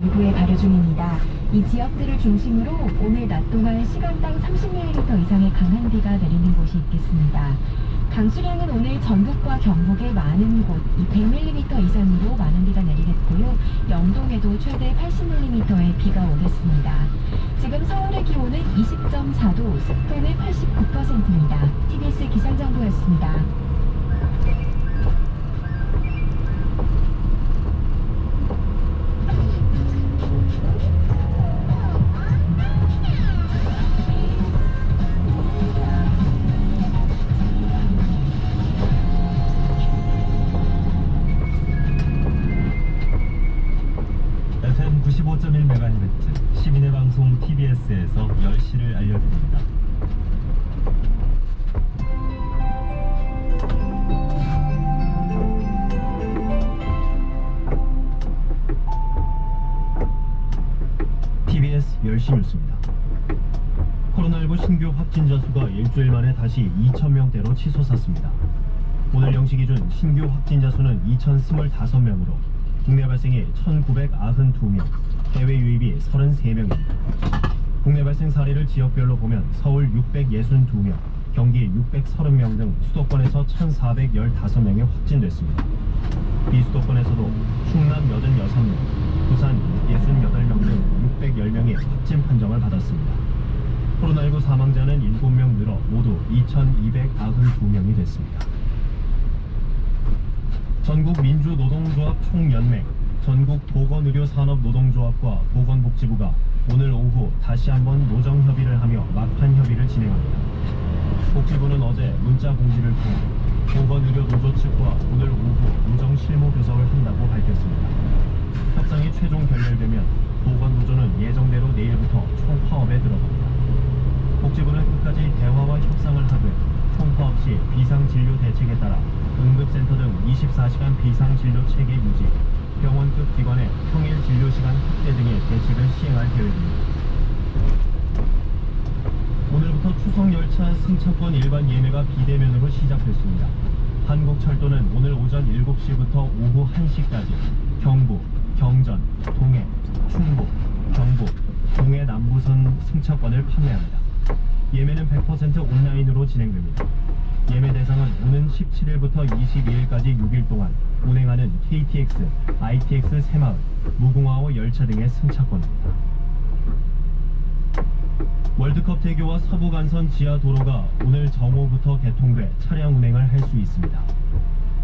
일부에 발효 중입니다. 이 지역들을 중심으로 오늘 낮 동안 시간당 30mm 이상의 강한 비가 내리는 곳이 있겠습니다. 강수량은 오늘 전북과 경북의 많은 곳 100mm 이상으로 많은 비가 내리겠고요. 영동에도 최대 80mm의 비가 오겠습니다. 지금 서울의 기온은 20.4도, 습도는 89%입니다. TBS 기상정보였습니다. FM 95.1MHz 시민의 방송 TBS에서 10시를 알려드립니다. TBS 10시 뉴스입니다. 코로나19 신규 확진자 수가 일주일 만에 다시 2,000명대로 치솟았습니다. 오늘 0시 기준 신규 확진자 수는 2,025명으로 국내 발생이 1,992명, 해외 유입이 33명입니다. 국내 발생 사례를 지역별로 보면 서울 662명, 경기 630명 등 수도권에서 1,415명이 확진됐습니다. 비수도권에서도 충남 86명, 부산 68명 등 610명이 확진 판정을 받았습니다. 코로나19 사망자는 7명 늘어 모두 2,292명이 됐습니다. 전국민주노동조합 총연맹, 전국보건의료산업노동조합과 보건복지부가 오늘 오후 다시 한번 노정협의를 하며 막판 협의를 진행합니다. 복지부는 어제 문자 공지를 통해 보건의료노조 측과 오늘 오후 노정실무교섭을 한다고 밝혔습니다. 협상이 최종 결렬되면 보건노조는 예정대로 내일부터 총파업에 들어갑니다. 복지부는 끝까지 대화와 협상을 하되 총파업 시 비상진료 대책에 따라 응급센터 등 24시간 비상진료 체계 유지, 병원급 기관의 평일 진료시간 확대 등의 대책을 시행할 계획입니다. 오늘부터 추석열차 승차권 일반 예매가 비대면으로 시작됐습니다. 한국철도는 오늘 오전 7시부터 오후 1시까지 경부, 경전, 동해, 충북, 경북, 동해 남부선 승차권을 판매합니다. 예매는 100% 온라인으로 진행됩니다. 예매 대상은 오는 17일부터 22일까지 6일 동안 운행하는 KTX, ITX 새마을, 무궁화호 열차 등의 승차권입니다. 월드컵 대교와 서부간선 지하도로가 오늘 정오부터 개통돼 차량 운행을 할 수 있습니다.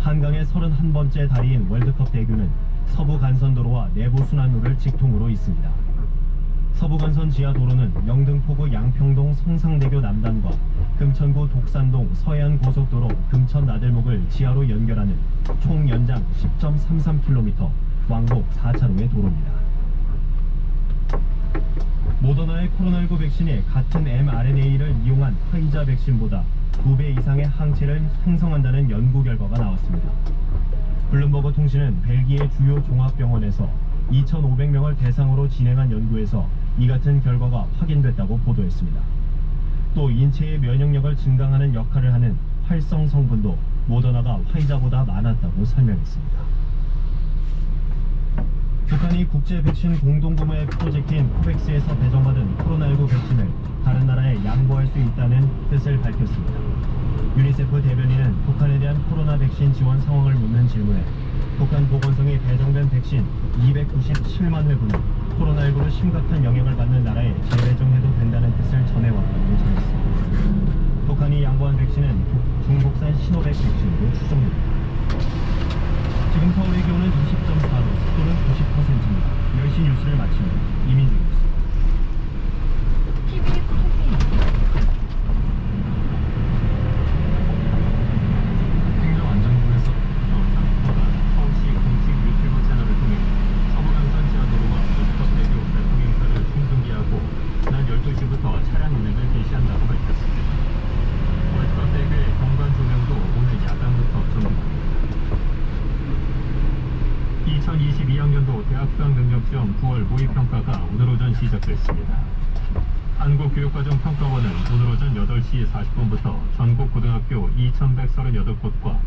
한강의 31번째 다리인 월드컵 대교는 서부간선도로와 내부순환로를 직통으로 있습니다. 서부간선 지하도로는 영등포구 양평동 성상대교 남단과 금천구 독산동 서해안고속도로 금천 나들목을 지하로 연결하는 총 연장 10.33km 왕복 4차로의 도로입니다. 모더나의 코로나19 백신이 같은 mRNA를 이용한 화이자 백신보다 2배 이상의 항체를 생성한다는 연구 결과가 나왔습니다. 블룸버그 통신은 벨기에 주요 종합병원에서 2,500명을 대상으로 진행한 연구에서 이 같은 결과가 확인됐다고 보도했습니다. 또 인체의 면역력을 증강하는 역할을 하는 활성 성분도 모더나가 화이자보다 많았다고 설명했습니다. 북한이 국제 백신 공동구매 프로젝트인 코백스에서 배정받은 코로나19 백신을 다른 나라에 양보할 수 있다는 뜻을 밝혔습니다. 유니세프 대변인은 북한에 대한 코로나 백신 지원 상황을 묻는 질문에 북한 보건성이 배정된 백신 297만 회분을 코로나19로 심각한 영향을 받는 나라에 재배정해도 된다는 뜻을 전해왔다고 전했습니다. 북한이 양보한 백신은 중국산 시노백 백신으로 추정됩니다. 지금 서울의 기온은 20.4도, 습도는 90%입니다. 10시 뉴스를 마칩니다. 이민주입니다. 행정안전부에서 서울시 공식 유튜브 채널을 통해 서부간선 지하도로와 월드컵 대교 발통 행사를 생중계하고 지난 12시부터 차량 운행을 개시한다고 밝혔습니다. 월드컵 대교의 경관 조명도 오늘 야간부터 점검합니다. 2022학년도 대학 수학 능력시험 9월 모의평가가 오늘 오전 시작됐습니다. 한국교육과정평가원은 오늘 오전 8시 40분부터 전국 고등학교 2,138곳과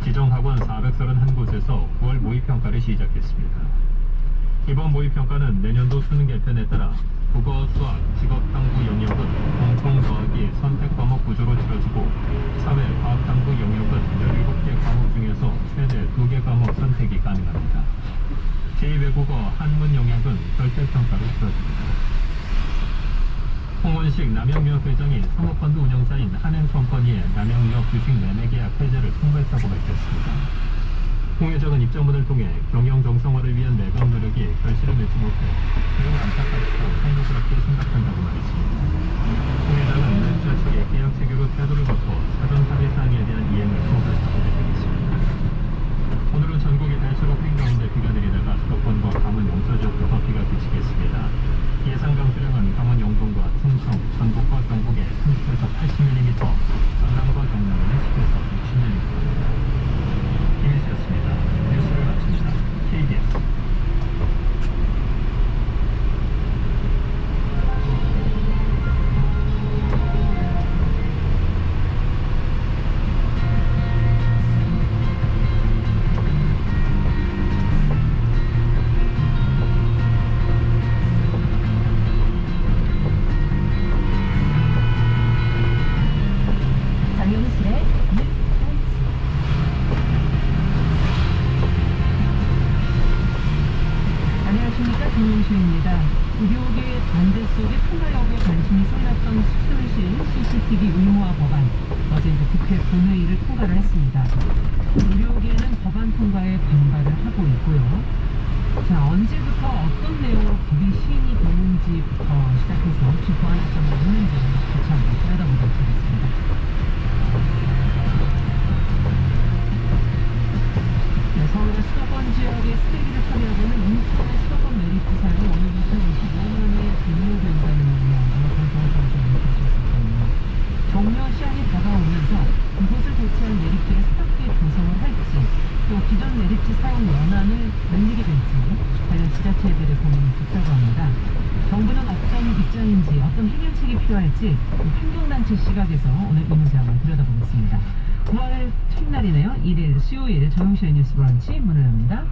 지정학원 431곳에서 9월 모의평가를 시작했습니다. 이번 모의평가는 내년도 수능 개편에 따라 국어, 수학, 직업탐구 영역은 공통 더하기 선택 과목 구조로 치러지고 사회, 과학탐구 영역은 17개 과목 중에서 최대 2개 과목 선택이 가능합니다. 제2외국어, 한문 영역은 절대평가로 치러집니다. 홍원식 남양유업 회장이 사모펀드 운영사인 한행컴퍼니의 남양유업 주식 매매 계약 해제를 통보했다고 밝혔습니다. 홍 회장은 입장문을 통해 경영 정상화를 위한 내각 노력이 결실을 맺지 못해 매우 안타깝고 사인스럽게 생각한다고 말했습니다. 홍 회장은 렌처 측의 계약 체결 후 태도를 바꿔 사전 합의 사항에 대한 이행을 통보했다고 밝혔습니다. 오늘은 전국이 대체로 흐린 가운데 비가 내리다가 수도권과 강원 영서 지역부터 비가 그치겠습니다. 예상 강수량은 강원 영동과 충청, 전북과 경북에 30에서 80mm, 전남과 경남에 10에서 60mm입니다. 김희수였습니다. 뉴스를 마칩니다. KBS. 정용실의 안녕하십니까, 정용실입니다. 의료계 반대 속에 통과 여부에 관심이 쏠렸던 수술실 CCTV 의무화 법안, 어제 이제 국회 본회의를 통과를 했습니다. 의료계는 법안 통과에 반발을 하고 있고요. 자, 언제부터 어떤 내용으로 법이 시행이 되는지부터 시작해서 혹시 보완 점이 있는지 같이 한번 들여다보도록 하겠습니다. 네, 서울의 수도권 지역의 쓰레기를 처리하고는 인천의 수도권 매립지사로 오늘부터 25년에 종료된다는 내용으로 방송에서 알려주셨었거든요. 종료 시한이 다가오면서 이곳을 대체할 매립지를 새롭게 조성을 할지, 또 기존 매립지 사용 연한을 늘리게 될지 관련 지자체들의 고민이 깊다고 합니다. 정부는 어떤 입장인지, 어떤 해결책이 필요할지 환경단체 시각에서 오늘 이 문제 한번 들여다보겠습니다. 9월 첫날이네요. 1일 수요일 정용실의 뉴스 브런치 문을 엽니다.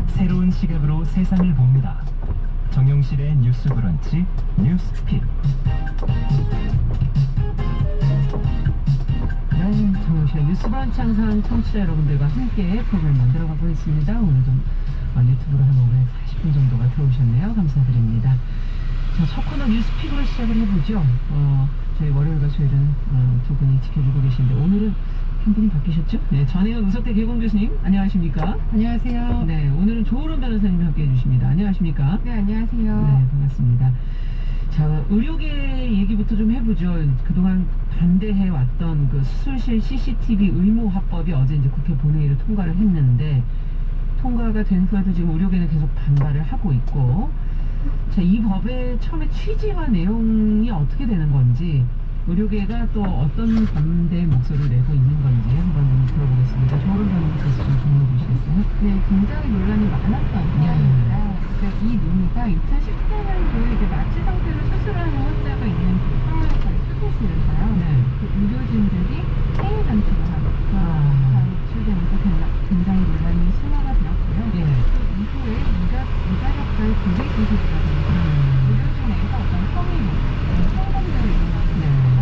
새로운 시각으로 세상을 봅니다. 정용실의 뉴스 브런치 뉴스픽. 네, 정용실의 뉴스 브런치 항상 청취자 여러분들과 함께 프로그램 만들어가고 있습니다. 오늘 좀 유튜브로 한 540분 정도가 들어오셨네요. 감사드립니다. 자, 첫 코너 뉴스픽으로 시작을 해보죠. 저희 월요일과 수요일은 두 분이 지켜주고 계신데 오늘은 한 분이 바뀌셨죠? 네, 전혜연 우석대 개공 교수님 안녕하십니까? 안녕하세요. 네, 오늘은 조으론 변호사님이 함께해 주십니다. 안녕하십니까? 네, 안녕하세요. 네, 반갑습니다. 자, 의료계 얘기부터 좀 해보죠. 그동안 반대해왔던 그 수술실 CCTV 의무화법이 어제 이제 국회 본회의를 통과를 했는데, 통과가 된 후에도 지금 의료계는 계속 반발을 하고 있고, 자, 이 법의 처음에 취지와 내용이 어떻게 되는 건지, 의료계가 또 어떤 반대 목소리를 내고 있는 건지 한번 좀 들어보겠습니다. 조으론 변호사께서 좀 정리해 주시겠어요? 네, 굉장히 논란이 많았던 사안입니다. 그러니까 이 논의가 2018년도에 이제 마취 상태로 수술하는 환자가 있는 상황에서의 수술실에서요. 네. 그 의료진들이 해외 단체로 하고 노출되면서 굉장히 논란이 심화가 되었고요. 예. 또 이후에 무자격자의 고객 수술이라든지 의료진에서 어떤 성희롱, 성범죄를 일어나는 경우가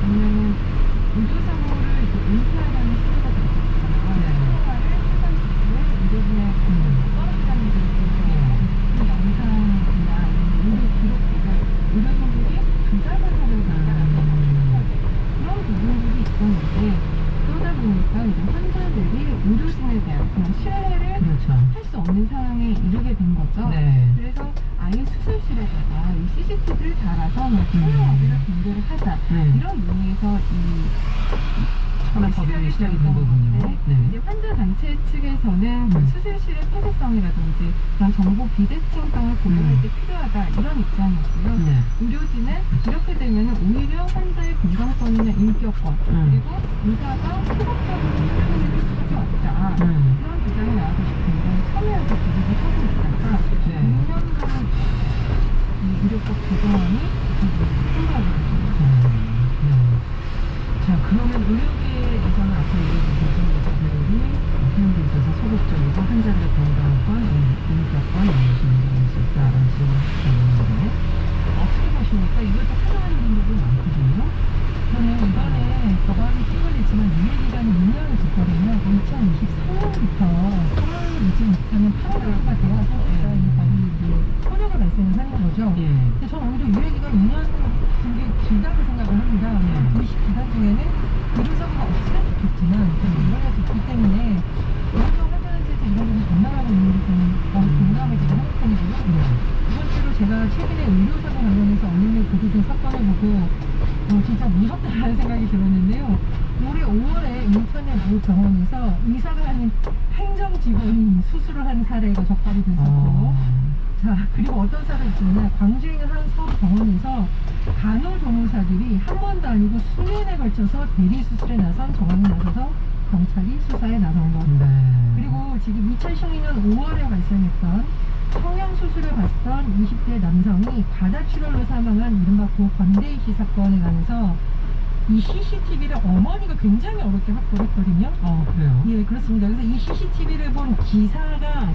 아니면은 의료사고를 은폐하려는 시도가 됐었잖아요. 네. 수화를 출산 직후에 의료진의 떨어지다는 게 그 영상이나 의료 기록들을 의료진들이 조작을 하려고 한다는 그런 부분들이 있었는데, 그러다 보니까 이제 환자들이 의료진에 대한 그런 신뢰를 그렇죠. 할 수 없는 상황에 이르게 된 거죠. 네. 그래서 아예 수술실에다가 이 CCTV를 달아서 뭐 촬영하기를 공개를 하자, 네. 이런 의미에서 이 처음에 법이 시작이 된 거군요. 이제 네. 환자 단체 측에서는 그 수술실의 폐쇄성이라든지 그런 정보 비대칭성을 고려할 때 필요하다, 이런 입장이었고요. 네. 의료진은 이렇게 되면 오히려 환자의 건강권이나 인격권, 그리고 의사가 소극적으로 수술을 할 수밖에 없다, 그런 주장이 나와서 굉장히 첨예하게 기록을 하고 있다가 네. 6년간 이 의료법 개정안이 통과가 됐습니다. 네. 자, 듣고 진짜 무섭다라는 생각이 들었는데요. 올해 5월에 인천의 모 병원에서 의사가 아닌 행정 직원이 수술을 한 사례가 적발이 됐었고, 자, 그리고 어떤 사례가 있냐면 광주에 있는 한 서울 병원에서 간호조무사들이 한 번도 아니고 수년에 걸쳐서 대리 수술에 나선 정황이 나서서 경찰이 수사에 나선 것. 그리고 지금 2012년 5월에 발생했던 성형수술을 받던 20대 남성이 과다출혈로 사망한 이른바 고건대희 씨 사건에 관해서 이 CCTV를 어머니가 굉장히 어렵게 확보를 했거든요. 그래요? 예, 그렇습니다. 그래서 이 CCTV를 본 기사가